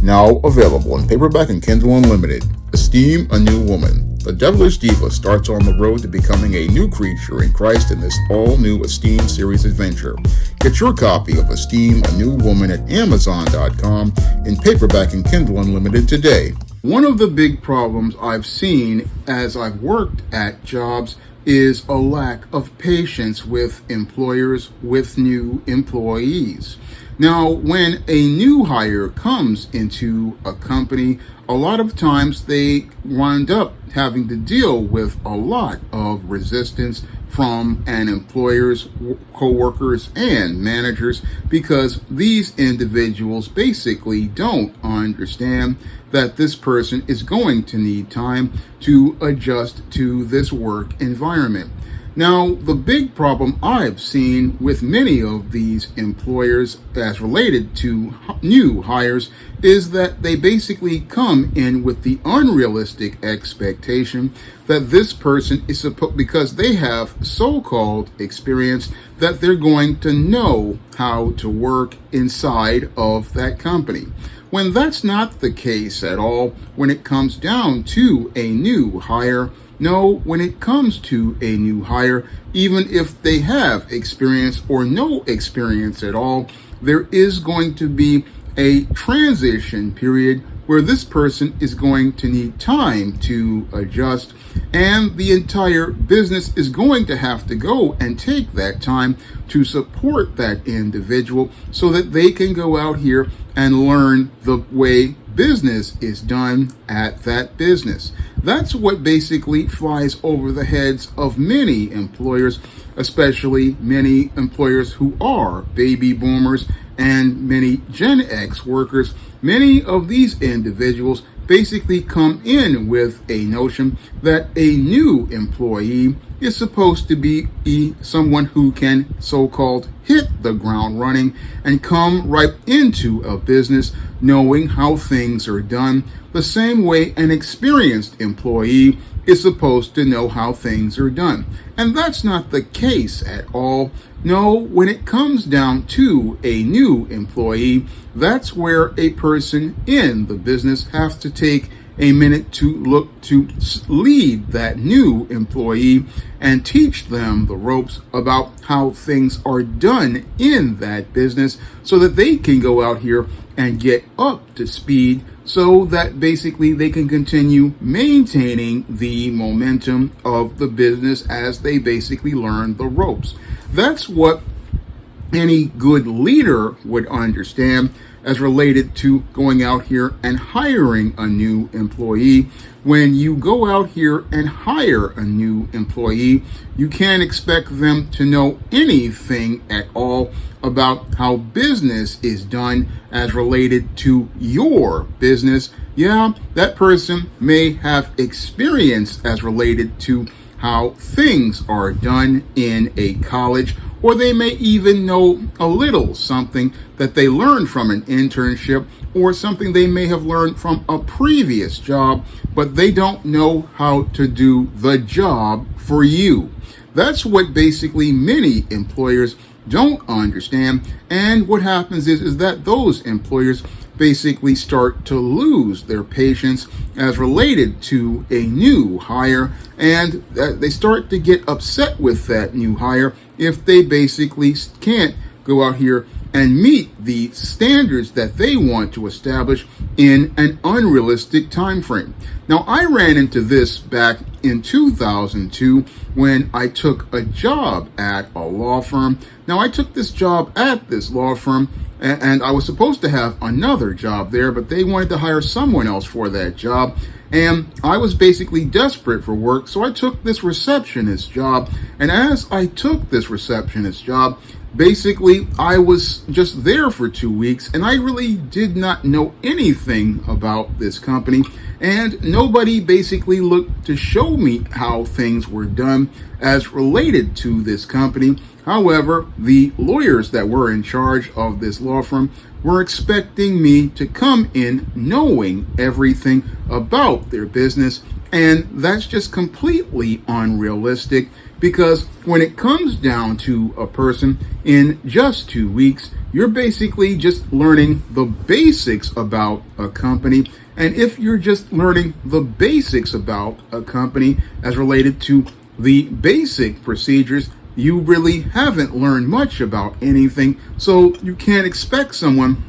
Now available in paperback and Kindle Unlimited. Esteem a New Woman. The devilish diva starts on the road to becoming a new creature in Christ in this all-new Esteem series adventure. Get your copy of Esteem a New Woman at Amazon.com in paperback and Kindle Unlimited today. One of the big problems I've seen as I've worked at jobs is a lack of patience with employers with new employees. Now, when a new hire comes into a company, a lot of times they wind up having to deal with a lot of resistance from an employer's co-workers and managers, because these individuals basically don't understand that this person is going to need time to adjust to this work environment. Now, the big problem I've seen with many of these employers as related to new hires is that they basically come in with the unrealistic expectation that this person is supposed, because they have so-called experience, that they're going to know how to work inside of that company. When that's not the case at all, when it comes down to a new hire. No, when it comes to a new hire, even if they have experience or no experience at all, there is going to be a transition period where this person is going to need time to adjust, and the entire business is going to have to go and take that time to support that individual so that they can go out here and learn the way business is done at that business. That's what basically flies over the heads of many employers, especially many employers who are baby boomers and many Gen X workers. Many of these individuals basically come in with a notion that a new employee is supposed to be someone who can so-called hit the ground running and come right into a business knowing how things are done, the same way an experienced employee is supposed to know how things are done. And that's not the case at all. No, when it comes down to a new employee, that's where a person in the business has to take a minute to look to lead that new employee and teach them the ropes about how things are done in that business so that they can go out here and get up to speed, so that basically they can continue maintaining the momentum of the business as they basically learn the ropes. That's what any good leader would understand as related to going out here and hiring a new employee. When you go out here and hire a new employee, you can't expect them to know anything at all about how business is done as related to your business. Yeah, that person may have experience as related to how things are done in a college, or they may even know a little something that they learned from an internship or something they may have learned from a previous job, but they don't know how to do the job for you. That's what basically many employers don't understand. And what happens is that those employers basically start to lose their patience as related to a new hire, and they start to get upset with that new hire if they basically can't go out here and meet the standards that they want to establish in an unrealistic time frame. Now, I ran into this back in 2002 when I took a job at a law firm. Now, I took this job at this law firm, and I was supposed to have another job there, but they wanted to hire someone else for that job. And I was basically desperate for work, so I took this receptionist job. And as I took this receptionist job, basically I was just there for 2 weeks, and I really did not know anything about this company. And nobody basically looked to show me how things were done as related to this company. However, the lawyers that were in charge of this law firm were expecting me to come in knowing everything about their business, and that's just completely unrealistic. because when it comes down to a person in just 2 weeks, you're basically just learning the basics about a company. And if you're just learning the basics about a company as related to the basic procedures, you really haven't learned much about anything. So you can't expect someone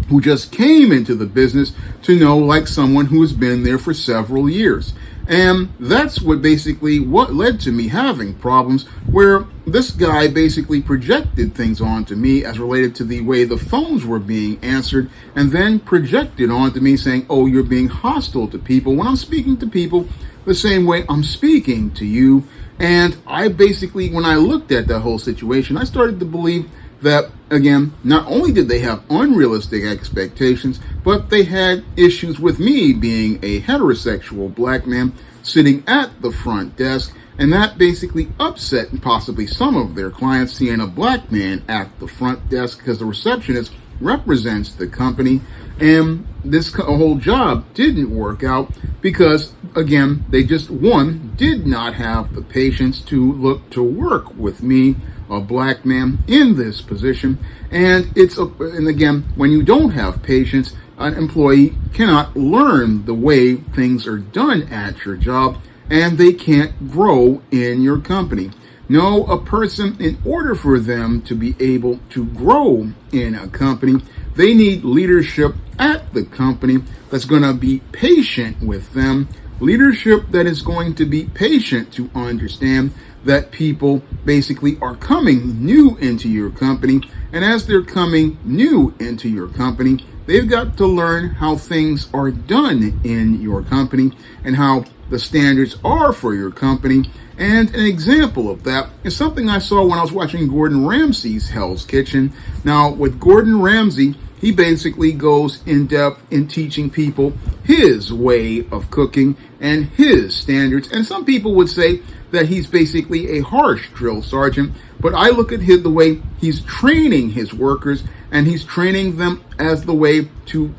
who just came into the business to know like someone who has been there for several years. And that's what led to me having problems, where this guy basically projected things onto me as related to the way the phones were being answered, and then projected onto me saying, oh, you're being hostile to people, when I'm speaking to people the same way I'm speaking to you. And I basically, when I looked at that whole situation, I started to believe that, again, not only did they have unrealistic expectations, but they had issues with me being a heterosexual black man sitting at the front desk, and that basically upset possibly some of their clients seeing a black man at the front desk, because the receptionist represents the company. And this whole job didn't work out because, again, they just, one, did not have the patience to look to work with me, a black man, in this position. And again, when you don't have patience, an employee cannot learn the way things are done at your job, and they can't grow in your company. No, a person, in order for them to be able to grow in a company, they need leadership at the company that's going to be patient with them, leadership that is going to be patient to understand that people basically are coming new into your company, and as they're coming new into your company, they've got to learn how things are done in your company and how the standards are for your company. And an example of that is something I saw when I was watching Gordon Ramsay's Hell's Kitchen. Now, with Gordon Ramsay, he basically goes in depth in teaching people his way of cooking and his standards. And some people would say that he's basically a harsh drill sergeant, but I look at the way he's training his workers, and he's training them as the way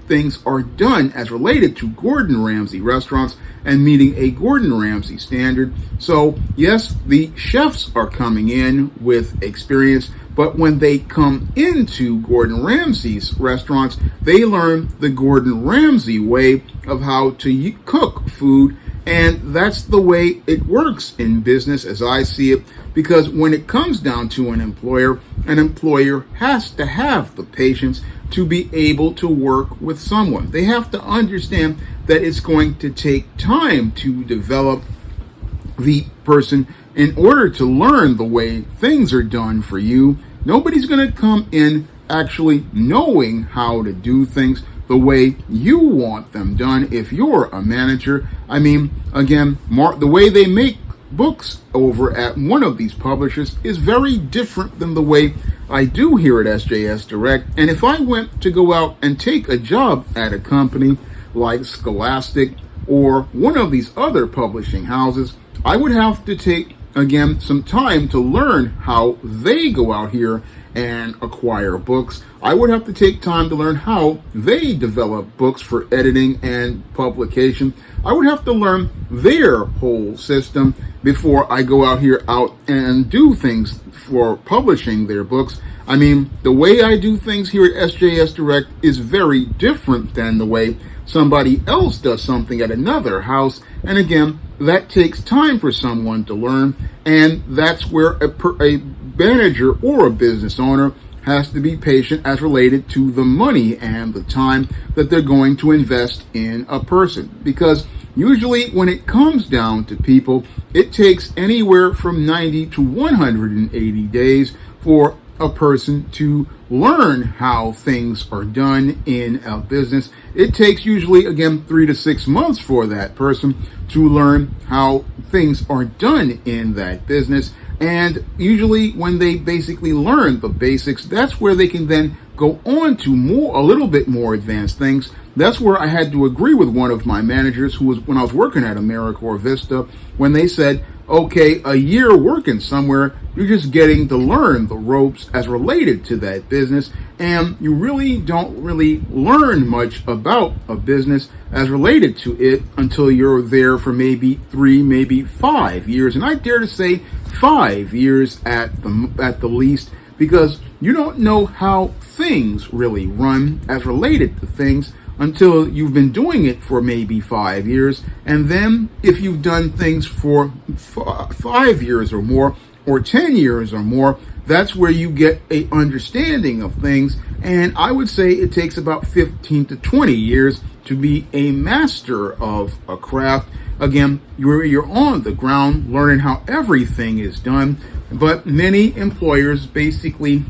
things are done as related to Gordon Ramsay restaurants and meeting a Gordon Ramsay standard. So yes, the chefs are coming in with experience, but when they come into Gordon Ramsay's restaurants, they learn the Gordon Ramsay way of how to cook food. And that's the way it works in business as I see it, because when it comes down to an employer has to have the patience to be able to work with someone. They have to understand that it's going to take time to develop the person in order to learn the way things are done for you. Nobody's going to come in actually knowing how to do things the way you want them done if you're a manager. I mean, again, the way they make books over at one of these publishers is very different than the way I do here at SJS Direct. And if I went to go out and take a job at a company like Scholastic or one of these other publishing houses, I would have to take, again, some time to learn how they go out here and acquire books. I would have to take time to learn how they develop books for editing and publication. I would have to learn their whole system before I go out and do things for publishing their books. I mean, the way I do things here at SJS Direct is very different than the way somebody else does something at another house. And again, that takes time for someone to learn. And that's where a manager or a business owner has to be patient as related to the money and the time that they're going to invest in a person. Because usually when it comes down to people, it takes anywhere from 90 to 180 days for a person to learn how things are done in a business. It takes usually, again, 3 to 6 months for that person to learn how things are done in that business. And usually when they basically learn the basics, that's where they can then go on to a little bit more advanced things. That's where I had to agree with one of my managers when I was working at AmeriCorps Vista, when they said, okay, a year working somewhere, you're just getting to learn the ropes as related to that business, and you really don't really learn much about a business as related to it until you're there for maybe 3, maybe 5 years, and I dare to say 5 years at the least, because you don't know how things really run as related to things until you've been doing it for maybe 5 years. And then if you've done things for 5 years or more, or 10 years or more, that's where you get a understanding of things. And I would say it takes about 15 to 20 years to be a master of a craft. Again, you're on the ground learning how everything is done. But many employers, basically,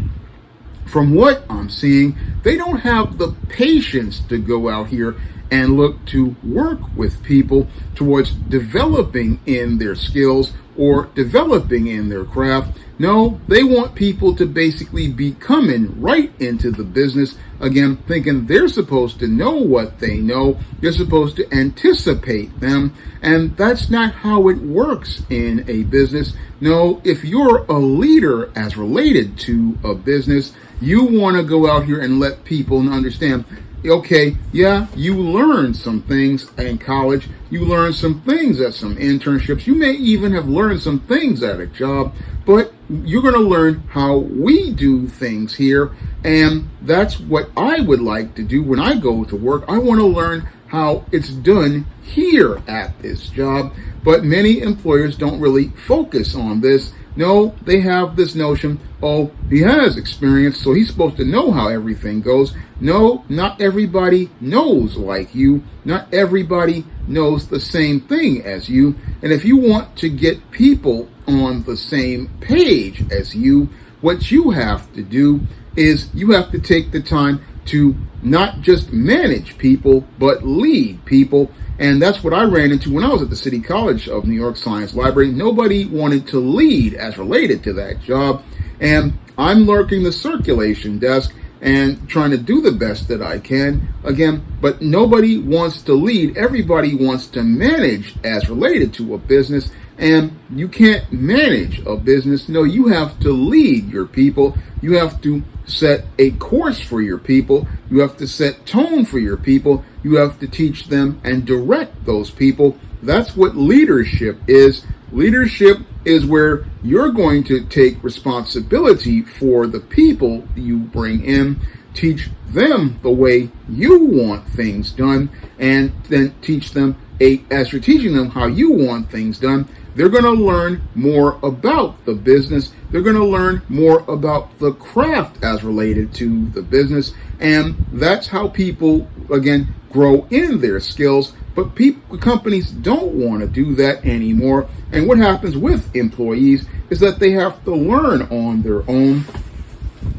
from what I'm seeing, they don't have the patience to go out here and look to work with people towards developing in their skills or developing in their craft. No, they want people to basically be coming right into the business, again, thinking they're supposed to know what they know. They're supposed to anticipate them. And that's not how it works in a business. No, if you're a leader as related to a business, you want to go out here and let people understand, okay, yeah, you learned some things in college. You learned some things at some internships. You may even have learned some things at a job, but you're going to learn how we do things here. And that's what I would like to do when I go to work. I want to learn how it's done here at this job. But many employers don't really focus on this. No, they have this notion, oh, he has experience, so he's supposed to know how everything goes. No, not everybody knows like you. Not everybody knows the same thing as you. And if you want to get people on the same page as you, what you have to do is you have to take the time to not just manage people, but lead people. And that's what I ran into when I was at the City College of New York Science Library. Nobody wanted to lead as related to that job. And I'm lurking the circulation desk and trying to do the best that I can, again, but nobody wants to lead. Everybody wants to manage as related to a business, and you can't manage a business. No, you have to lead your people. You have to set a course for your people. You have to set tone for your people. You have to teach them and direct those people. That's what leadership is. Leadership is where you're going to take responsibility for the people you bring in, teach them the way you want things done, and then teach them as you're teaching them how you want things done, they're going to learn more about the business. They're going to learn more about the craft as related to the business. And that's how people, again, grow in their skills. But companies don't want to do that anymore. And what happens with employees is that they have to learn on their own,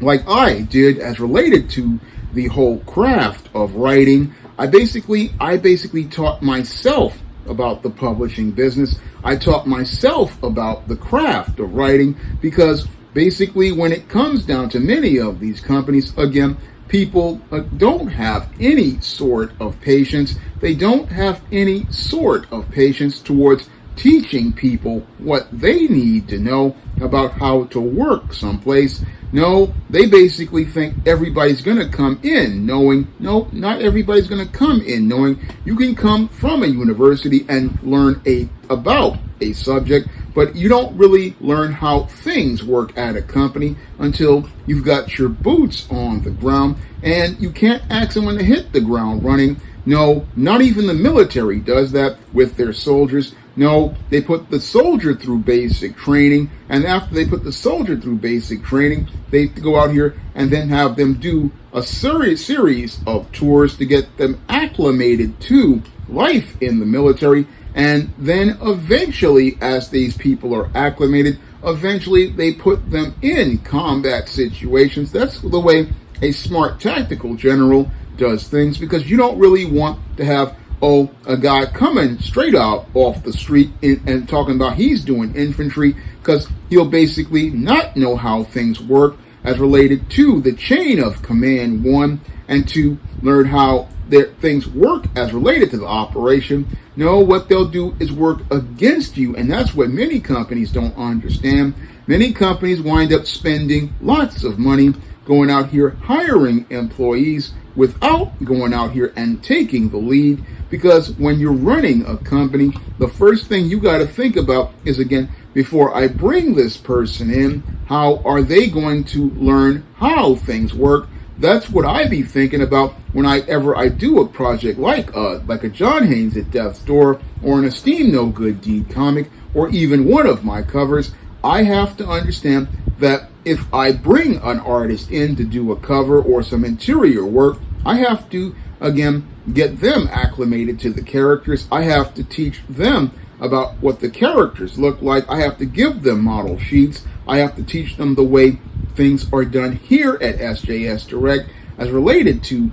like I did as related to the whole craft of writing. I basically taught myself about the publishing business. I taught myself about the craft of writing, because basically when it comes down to many of these companies, again, people don't have any sort of patience. They don't have any sort of patience towards teaching people what they need to know about how to work someplace. No, they basically think everybody's going to come in knowing. No, not everybody's going to come in knowing. You can come from a university and learn about a subject, but you don't really learn how things work at a company until you've got your boots on the ground, and you can't ask someone to hit the ground running. No, not even the military does that with their soldiers. No, they put the soldier through basic training, and after they put the soldier through basic training, they go out here and then have them do a series of tours to get them acclimated to life in the military. And then eventually, as these people are acclimated, eventually they put them in combat situations. That's the way a smart tactical general does things, because you don't really want to have a guy coming straight out off the street and talking about he's doing infantry, because he'll basically not know how things work as related to the chain of command, one, and to learn how their things work as related to the operation. No, what they'll do is work against you, and that's what many companies don't understand. Many companies wind up spending lots of money going out here hiring employees without going out here and taking the lead, because when you're running a company, the first thing you got to think about is, again, before I bring this person in, how are they going to learn how things work? That's what I be thinking about when I do a project like a John Haynes at Death's Door, or an Esteem No Good Deed comic, or even one of my covers. I have to understand that if I bring an artist in to do a cover or some interior work, I have to, again, get them acclimated to the characters. I have to teach them about what the characters look like. I have to give them model sheets. I have to teach them the way things are done here at SJS Direct as related to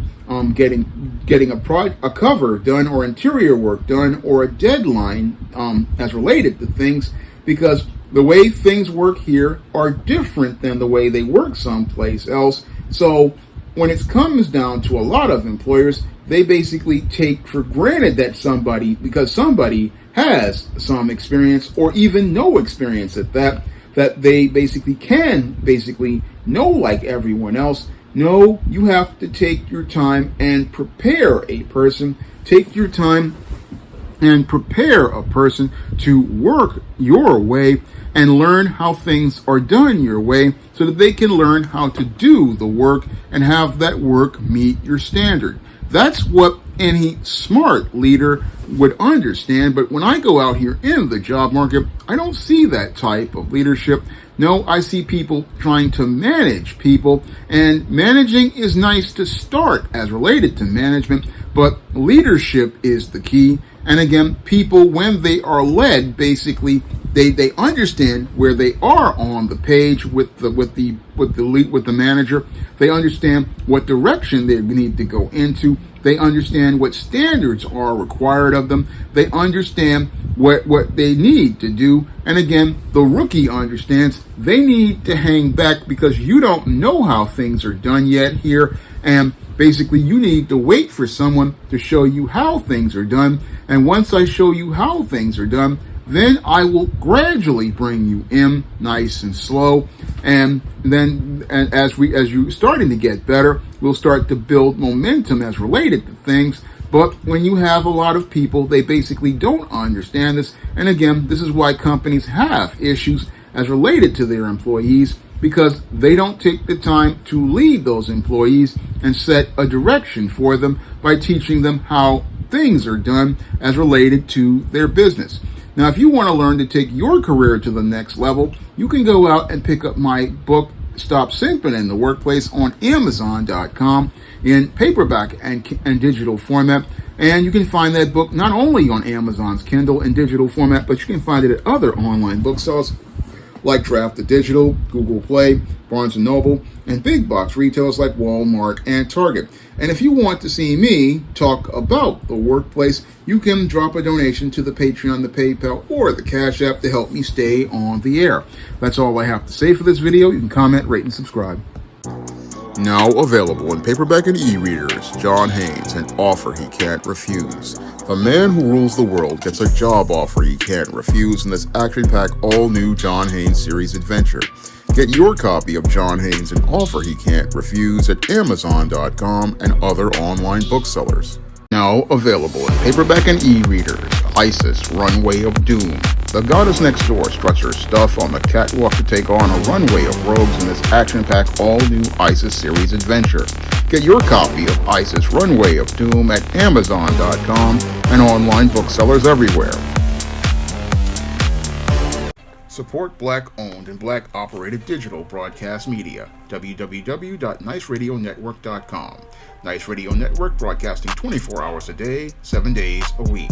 getting a cover done, or interior work done, or a deadline as related to things, because the way things work here are different than the way they work someplace else. So when it comes down to a lot of employers, they basically take for granted that because somebody has some experience, or even no experience at that they can know like everyone else. No, you have to take your time and prepare a person. Take your time and prepare a person to work your way and learn how things are done your way, so that they can learn how to do the work and have that work meet your standard. That's what any smart leader would understand. But when I go out here in the job market, I don't see that type of leadership. No, I see people trying to manage people, and managing is nice to start as related to management, but leadership is the key. And again, people, when they are led, basically they understand where they are on the page with the manager. They understand what direction they need to go into. They understand what standards are required of them. They understand what they need to do. And again, the rookie understands they need to hang back, because you don't know how things are done yet here. And basically, you need to wait for someone to show you how things are done. And once I show you how things are done, then I will gradually bring you in nice and slow. And then as you starting to get better, we'll start to build momentum as related to things. But when you have a lot of people, they basically don't understand this. And again, this is why companies have issues as related to their employees, because they don't take the time to lead those employees and set a direction for them by teaching them how things are done as related to their business. Now, if you want to learn to take your career to the next level, you can go out and pick up my book, Stop Simping in the Workplace, on Amazon.com in paperback and digital format. And you can find that book not only on Amazon's Kindle in digital format, but you can find it at other online booksellers like Draft the Digital, Google Play, Barnes & Noble, and big box retailers like Walmart and Target. And if you want to see me talk about the workplace, you can drop a donation to the Patreon, the PayPal, or the Cash App to help me stay on the air. That's all I have to say for this video. You can comment, rate, and subscribe. Now available in paperback and e-readers, John Haynes, An Offer He Can't Refuse. The man who rules the world gets a job offer he can't refuse in this action-packed all-new John Haynes series adventure. Get your copy of John Haynes, An Offer He Can't Refuse at Amazon.com and other online booksellers. Now available in paperback and e-readers, Isis, Runway of Doom. The goddess next door struts her stuff on the catwalk to take on a runway of rogues in this action-packed all-new Isis series adventure. Get your copy of Isis, Runway of Doom at Amazon.com and online booksellers everywhere. Support Black-owned and Black-operated digital broadcast media. www.niceradionetwork.com. Nice Radio Network, broadcasting 24 hours a day, 7 days a week.